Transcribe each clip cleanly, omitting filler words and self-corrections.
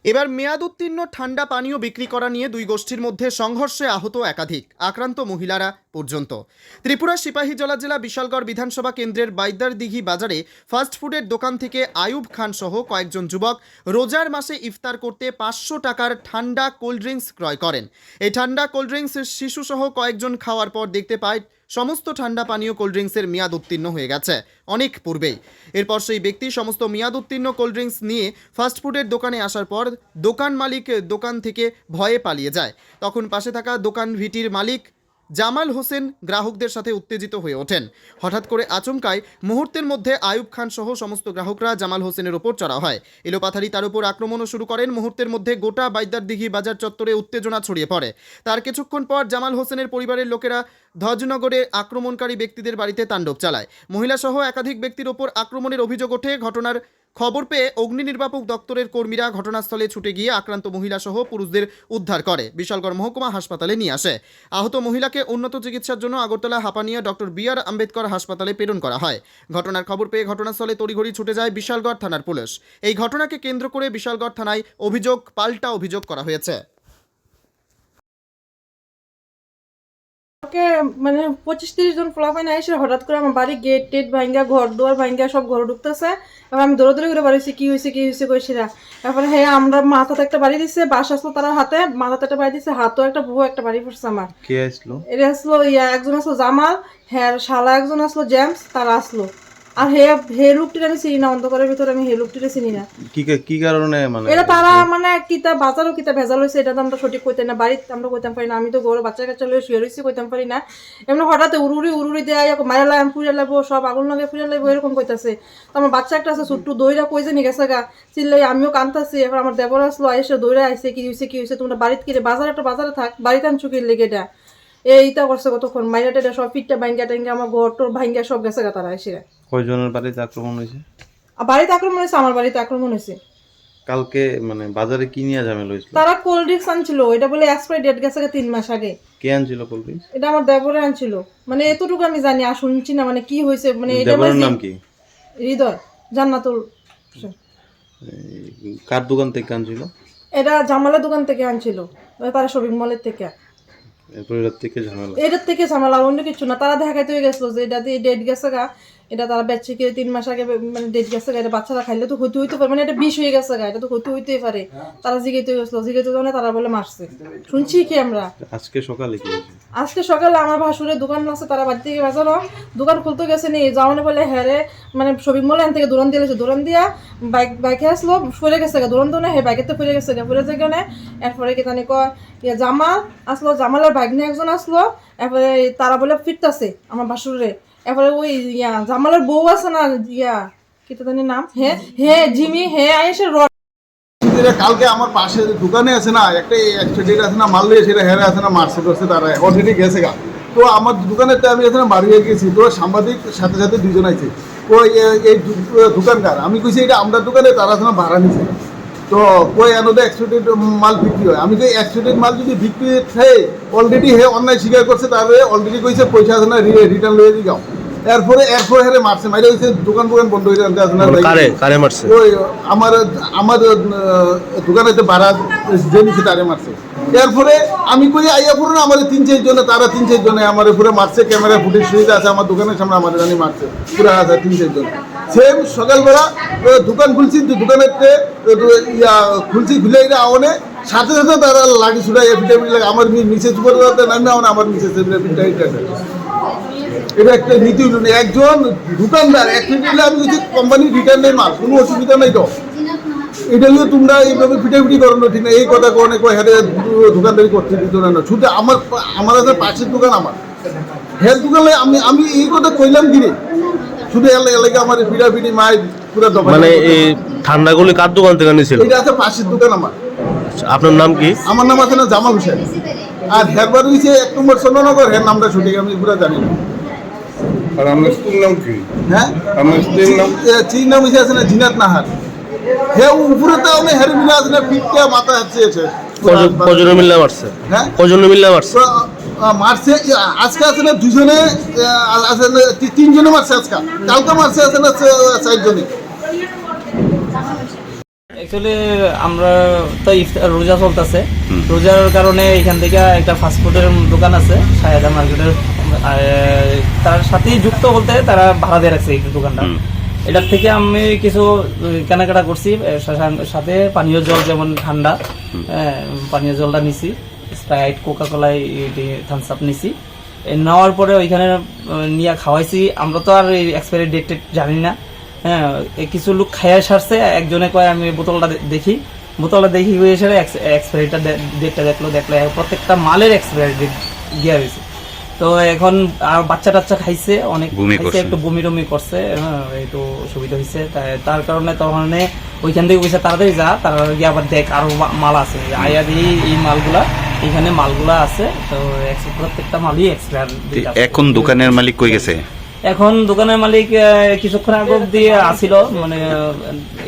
এবার মেয়াদ উত্তীর্ণ ঠান্ডা পানীয় বিক্রি করা নিয়ে দুই গোষ্ঠীর মধ্যে সংঘর্ষে আহত একাধিক, আক্রান্ত মহিলারা পর্যন্ত। ত্রিপুরার সিপাহীজলা জেলা বিশালগড় বিধানসভা কেন্দ্রের বাইদারদিঘি বাজারে ফাস্টফুডের দোকান থেকে আয়ুব খান সহ কয়েকজন যুবক রোজার মাসে ইফতার করতে 500 টাকার ঠান্ডা কোল্ড ড্রিঙ্কস ক্রয় করেন। এই ঠান্ডা কোল্ড ড্রিঙ্কস শিশুসহ কয়েকজন খাওয়ার পর দেখতে পায় সমস্ত ঠান্ডা পানীয় কোল্ড ড্রিঙ্কসের মেয়াদ উত্তীর্ণ হয়ে গেছে অনেক পূর্বেই। এরপর সেই ব্যক্তি সমস্ত মেয়াদ উত্তীর্ণ কোল্ড ড্রিঙ্কস নিয়ে ফাস্টফুডের দোকানে আসার পর দোকান মালিক দোকান থেকে ভয়ে পালিয়ে যায়। তখন পাশে থাকা দোকান ভিটির মালিক জামাল হোসেন গ্রাহকদের সাথে উত্তেজিত হয়ে ওঠেন। হঠাৎ করে আচমকায় মুহূর্তের মধ্যে আয়ুব খান সহ সমস্ত গ্রাহকরা জামাল হোসেনের ওপর চড়া হয়। এলোপাথারি তার উপর আক্রমণও শুরু করেন। মুহূর্তের মধ্যে গোটা বাইদারদিঘি বাজার চত্বরে উত্তেজনা ছড়িয়ে পড়ে। তার কিছুক্ষণ পর জামাল হোসেনের পরিবারের লোকেরা ধ্বজনগরে আক্রমণকারী ব্যক্তিদের বাড়িতে তাণ্ডব চালায়। মহিলাসহ একাধিক ব্যক্তির ওপর আক্রমণের অভিযোগ ওঠে। ঘটনার খবর পেয়ে অগ্নি নির্বাপক দপ্তরের কর্মীরা ঘটনাস্থলে ছুটে গিয়ে আক্রান্ত মহিলাসহ পুরুষদের উদ্ধার করে বিশালগড় মহকুমা হাসপাতালে নিয়ে আসে। আহত মহিলাকে উন্নত চিকিৎসার জন্য আগরতলা হাপানিয়া ডক্টর বি.আর. আম্বেদকর হাসপাতালে প্রেরণ করা হয়। ঘটনার খবর পেয়ে ঘটনাস্থলে তড়িঘড়ি ছুটে যায় বিশালগড় থানার পুলিশ। এই ঘটনাকে কেন্দ্র করে বিশালগড় থানায় পাল্টা অভিযোগ করা হয়েছে। মানে 25-30 জন পোলাপাইন এসে হঠাৎ করে আমার বাড়ি গেট টেট ভাঙ্গা, ঘর দুয়ার ভাঙ্গা, সব ঘরে ঢুকতেছে। এবার আমি দৌড়ে করে বাড়িছি, কি হয়েছে কইছিরা। তারপরে হ্যাঁ আমরা মাথাতে একটা বাড়ি দিচ্ছে, বাস আসলো তার হাতে, মাথাতে একটা বাড়ি দিচ্ছে, হাতও একটা বউ একটা বাড়ি পড়ছে আমার। কে আসলো? এটা আসলো একজন আসলো জামাল, হ্যাঁ শালা একজন আসলো জেমস, তারা আসলো। আর হে লোকটির আমি চিনি না, অন্ধকারের ভিতরে আমি হে লোকটিরে চিনি না। কি কারণে মানে এটা তারা মানে কিতা বাজারও কিতা ভেজাল হয়েছে, এটা তো আমরা সঠিক কইতে না, বাড়িতে আমরা কইতাম পারি না। আমি তো গরু বাচ্চা কাচ্চা লয়ে শুয়ে রয়েছি, কইতাম পারি না। এমনি হঠাৎ উড়ুরি দেয় মারা আমি ফুড়ে লাগবো, সব আগুন লাগে ফুড়ে লাগবো, এরকম কইতাছে। তো আমার বাচ্চা একটা আছে ছোট্ট, দইরা কই জানি গেছে গা, চিল্লাই আমিও কান্তাছি। এখন আমার দেবর আসলো, এসে দইরা আইসে, কি হয়েছে তোমরা বাড়িতে কিরে, বাজারে থাক, বাড়িতে আনছো কি লেগে এটা এইটা করছে কতক্ষণ, মাইরা টেটা সব পিঠটা ভাঙ্গা টাঙ্গা, আমার ঘর টোর ভাঙ্গা সব গেছে গা তারা এসে। কয়জনের বাড়িতে আক্রমণ হয়েছে? বাড়িতে আক্রমণ হয়েছে, আমার বাড়িতে আক্রমণ হয়েছে। কালকে মানে বাজারে কি নিয়ে ঝামেলা হয়েছিল? তারা কোল্ড ড্রিঙ্কস আনছিল, এটা বলে এক্সপায়ারি ডেট গেছে 3 মাস আগে। কে আনছিল কোল্ড ড্রিঙ্কস? এটা আমার দেবরে আনছিল। মানে এতটুকু আমি জানি, আর শুনছি না মানে কি হয়েছে। মানে এটা দেবরের নাম কি? হৃদয় জান্নাতুল। কার দোকান থেকে আনছিল? এটা জামালের দোকান থেকে আনছিল, তারা শপিং মলের থেকে। এরপর এটার থেকে ঝামেলা? এটার থেকে ঝামেলা, অন্য কিছু না। তারা দেখাইতে হয়ে গেছিল যে এটা দিয়ে ডেট গেছে গা, এটা তারা বেচছে কি 3 মাস আগে, মানে ডেট গেছে গা, এটা বাচ্চারা খাইলে তো হইতে পারে, মানে এটা বিষ হয়ে গেছে গা, এটা তো হইতেই পারে। তারা জিগাইতে গেছিল, জিগাইতে জানে তারা বলে মারছে, শুনছি কি আমরা। আজকে সকালে কি হয়েছে? আজকে সকালে আমার ভাসুরের দোকান আছে, তারা বাড়ি থেকে বাজারও দোকান খুলতে গেছে নি, যাওয়ানে বলে হ্যারে মানে শপিং মলে থেকে দৌড়ান দিয়েছে, দৌড়ান দিয়া বাইকে আসলো, ফিরে গেছে গা, দৌড়ান দৌড়ে হ্যাঁ বাইকেতে ফিরে গেছে গা, ফিরে যায় কেন। এরপরে কি জানি কয় জামাল আসলো, জামালের ভাগ্নে একজন আসলো, এরপরে তারা বলে ফিরতেছে আমার ভাসুরে। এরপরে ওই জামালের বউ আছে না, কি তো জানি নাম, হ্যাঁ জিমি, আইসে কালকে আমার পাশে দোকানে আছে না একটা অ্যাক্সিডেন্ট আছে না, মারলে সেটা হেরে আছে না, মারছে করছে, তারা অলরেডি গেছে গা। তো আমার দোকানেতে আমি আছে না বাড়ি হয়ে গেছি, তো সাংবাদিক সাথে সাথে 2 জন আছে। তো এই দোকানদার আমি কইছি এটা আমরা দোকানে, তারা আছে না ভাড়া নিছে। তো কই এনোদে অ্যাক্সিডেন্ট মাল বিক্রি হয়, আমি কই অ্যাক্সিডেন্ট মাল যদি বিক্রি হয় অলরেডি অন্যায় স্বীকার করছে, তারপরে অলরেডি কইছে পয়সা আছে না রিটার্ন লয়ে দিও। এরপরে হেরে মারছে, মাইরে হয়েছে দোকান বন্ধ হয়ে কারে মারছে? ওই আমার দোকানেতে ভাড়া যে নিচে তারে মারছে। এরপরে আমি কই আইয়া পুরো আমার 3-4 জনে, তারা 3-4 জনে আমার পুরো মারছে। ক্যামেরা ফুটেজ সুবিধা আছে আমার দোকানের সামনে, আমার জানি মারছে পুরো আছে 3-4 জন। সেম সকালবেলা দোকান খুলছি, দোকানেতে খুলছি, খুলে এটা আওনে সাথে সাথে তারা লাঠি ছুড়াই এফিডেভিট লাগে আমার মিসেজ করে নামে আমার মিসেজ এটা একটা নীতি হলো না। একজন দোকানদার অ্যাক্সিডেন্ট আমি বলছি কোম্পানি রিটার্নের মাল, কোনো অসুবিধা নেই। তো এটা নিয়ে তোমরা এইভাবে পিটাপিটি করো না, ঠিক না? এই কথা কোনো হেরে দোকানদারি করতে দিত না। শুধু আমার আছে পাশের দোকান, আমার হের দোকানে আমি এই কথা কইলাম কিরে, শুধু এলাকা আমার পিটাপিটি মায়ের পুরো দোকান। মানে এই ঠান্ডাগুলি কার দোকান থেকে নিয়েছিল? এটা আছে পাশের দোকান আমার। আপনার নাম কি? আমার নাম আছে না জামাল হোসেন। আর হেরবার হয়েছে 1 নম্বর চন্দ্রনগর, হের নামটা সঠিক আমি পুরো জানি না। আর আমার স্ত্রীর নাম কি? হ্যাঁ আমার স্ত্রীর নাম চির নাম হয়েছে আছে না জিনাত নাহার। হ্যাঁ উপরে তো আমি হেরে মিলে আছে না, পিঠটা মাথা হাঁটছে এসে। কজনে মিল্লা মারছে? হ্যাঁ কজনে মিল্লা মারছে? মারছে আজকে আছে না 2 জনে, আছে না 3 জনে মারছে আজকে, কালকে মারছে আছে না 4 জনে। অ্যাকচুয়ালি আমরা তো ইফতার রোজা চলতেছে, রোজার কারণে এখান থেকে একটা ফাস্টফুডের দোকান আছে সাহেদা মার্কেটের, তার সাথেই যুক্ত বলতে তারা ভাড়া দিয়ে রাখছে এই দোকানটা। এটার থেকে আমি কিছু কেনাকাটা করছি, সাথে পানীয় জল যেমন ঠান্ডা, পানীয় জলটা নিছি, Sprite, Coca Cola, Thums Up নিছি। নেওয়ার পরে ওইখানে নিয়ে খাওয়াইছি। আমরা তো আর এই এক্সপায়ারি ডেট জানি না, হ্যাঁ, কিছু লোক খাইয়া সারছে, একজনে কয় আমি বোতলটা দেখি হয়ে এসে এক্সপায়ারিটা ডেটটা দেখলো প্রত্যেকটা মালের এক্সপায়ারি ডেট দেওয়া হয়েছে। তো এখন আর বাচ্চা টাচ্চা খাইছে, অনেক খাইছে, একটু বমি টমি করছে, হ্যাঁ, একটু অসুবিধা হয়েছে। তার কারণে তখন ওইখান থেকে বলছে তাড়াতাড়ি যা, তারা গিয়ে আবার দেখ আরো মাল আছে, আয়া দিয়ে এই মালগুলা এখানে মালগুলা আছে। তো প্রত্যেকটা মালই এক্সপায়ার। এখন দোকানের মালিক কই গেছে? এখন দোকানের মালিক কিছুক্ষণ আগে দিয়ে আসিল, মানে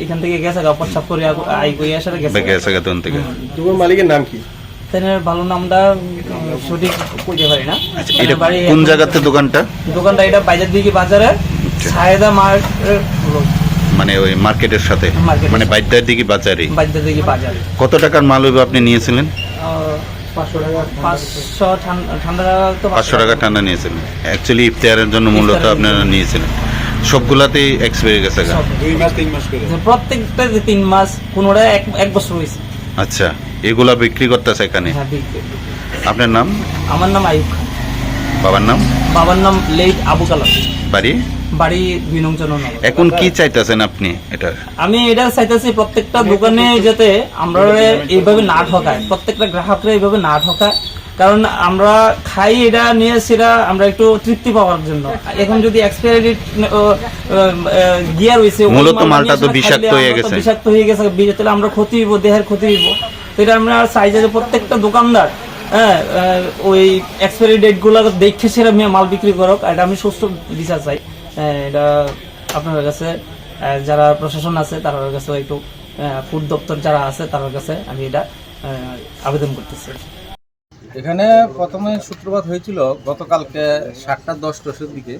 এখান থেকে গেছে প্রস্তাব করে আই কই আসার গেছে দোকান থেকে। তোমার মালিকের নাম কি? তার ভালো নামটা সঠিক কইতে পারি না। আচ্ছা, এটা কোন জায়গাতে দোকানটা? এটা বাইজার দিকে বাজারে সাহেদা মার্কেট, মানে ওই মার্কেটের সাথে, মানে বাইদার দিকে বাজারে। বাইজার দিকে বাজারে। কত টাকার মাল হইবে আপনি নিয়েছিলেন? 500 ঠান্ডা তো 500 টাকা ঠান্ডা নিয়েছিলেন। অ্যাকচুয়ালি ইফতারের জন্য মূলত আপনারা নিয়েছিলেন। সবগুলাতেই এক্সপায়ারি গেছে গা? প্রত্যেকটা 3 মাস, কোনোটা 1 বছর হয়েছে। আচ্ছা, এগুলা বিক্রি করতেছে এখানে? হ্যাঁ, বিক্রি। আপনার নাম? আমার নাম আইয়ুব খান। বাবার নাম? লেট আবু কালাম। বাড়ি 2 নং চন্দ্রনগর। এখন কি চাইতেছেন আপনি? আমি এটা চাইতেছি প্রত্যেকটা দোকানে যাতে আমরা এইভাবে না ঠকায়, প্রত্যেকটা গ্রাহকরা এইভাবে না ঠকায়। কারণ আমরা খাই এটা নিয়ে সেটা আমরা একটু তৃপ্তি পাওয়ার জন্য। এখন যদি এক্সপায়ারি ডেট গিয়া রয়েছে, মূলত মালটা তো বিষাক্ত হয়ে গেছে, তাহলে আমরা ক্ষতি হইব, দেহের ক্ষতি হইব। তো এটা আমরা চাই যে প্রত্যেকটা দোকানদার, হ্যাঁ, ওই এক্সপায়ারি ডেট গুলো দেখে সেরা মাল বিক্রি করুক। এটা আমি সুস্থ বিচার চাই। এটা আপনার কাছে যারা প্রশাসন আছে তার কাছে, একটু ফুড দপ্তর যারা আছে তার কাছে আমি এটা আবেদন করতেছি। এখানে প্রথমে সূত্রপাত হয়েছিল গতকালকে 7:10 দিকে।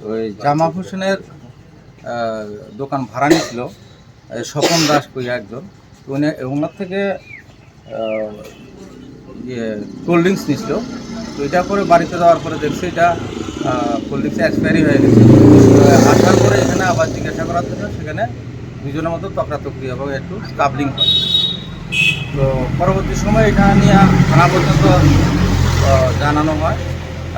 ওই জামা হোসেনের দোকান ভাড়া নিয়েছিল স্বপন দাস কইয়া একজন, ওনার থেকে কোল্ড ড্রিঙ্কস নিয়েছিল। তো এটা করে বাড়িতে দেওয়ার পরে দেখছে এটা কোল্ড ড্রিঙ্কস এক্সপায়ারি হয়ে গেছে। আসার পরে এখানে আবার জিজ্ঞাসা করার জন্য সেখানে দুজনের মতো তকরাতকরি এবং একটু স্কাবলিং হয়। তো পরবর্তী সময় এটা নিয়ে থানা পর্যন্ত জানানো হয়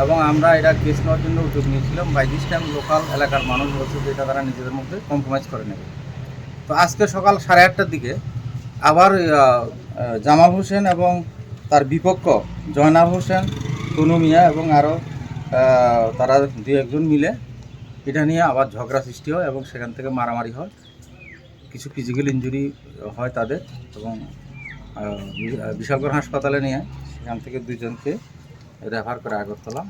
এবং আমরা এটা কেস নেওয়ার জন্য উদ্যোগ নিয়েছিলাম। বাই দিস টাইম লোকাল এলাকার মানুষ বলছে যে এটা তারা নিজেদের মধ্যে কম্প্রোমাইজ করে নেবে। তো আজকে সকাল 8:30টার দিকে আবার জামাল হোসেন এবং তার বিপক্ষ জয়নাল হোসেন, তনু মিয়া এবং আরও তারা 2-1 মিলে এটা নিয়ে আবার ঝগড়া সৃষ্টি হয় এবং সেখান থেকে মারামারি হয়, কিছু ফিজিক্যাল ইনজুরি হয় তাদের এবং বিশালগড় হাসপাতালে নিয়ে সেখান থেকে 2জনকে রেফার করে আগরতলা।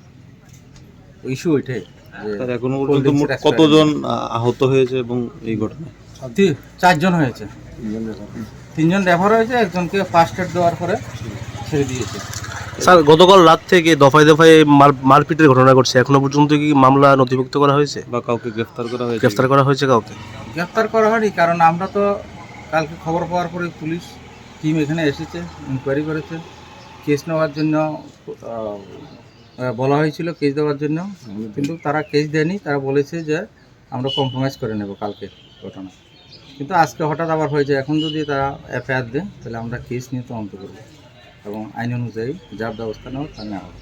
ইস্যু ওইটে যে এখনো পর্যন্ত কতজন আহত হয়েছে এবং এই ঘটনায়? 4 জন হয়েছে, 3 জন রেফার হয়েছে, একজনকে ফার্স্ট এড দেওয়ার পরে ছেড়ে দিয়েছে। স্যার, গতকাল রাত থেকে দফায় দফায় মারপিটের ঘটনা ঘটছে, এখনো পর্যন্ত কি মামলা নথিভুক্ত করা হয়েছে বা কাউকে গ্রেফতার করা হয়েছে? কাউকে গ্রেফতার করা হয়নি, কারণ আমরা তো কালকে খবর পাওয়ার পরে পুলিশ টিম এখানে এসেছে, ইনকোয়ারি করেছে, কেস নেওয়ার জন্য বলা হয়েছিল, কেস দেওয়ার জন্য, কিন্তু তারা কেস দেয়নি। তারা বলেছে যে আমরা কম্প্রোমাইজ করে নেব কালকে ঘটনা। কিন্তু আজকে হঠাৎ আবার হয়েছে। এখন যদি তারা এফআইআর দেয় তাহলে আমরা কেস নিয়ে তদন্ত করব এবং আইন অনুযায়ী যা ব্যবস্থা নেওয়া তা নেওয়া হবে।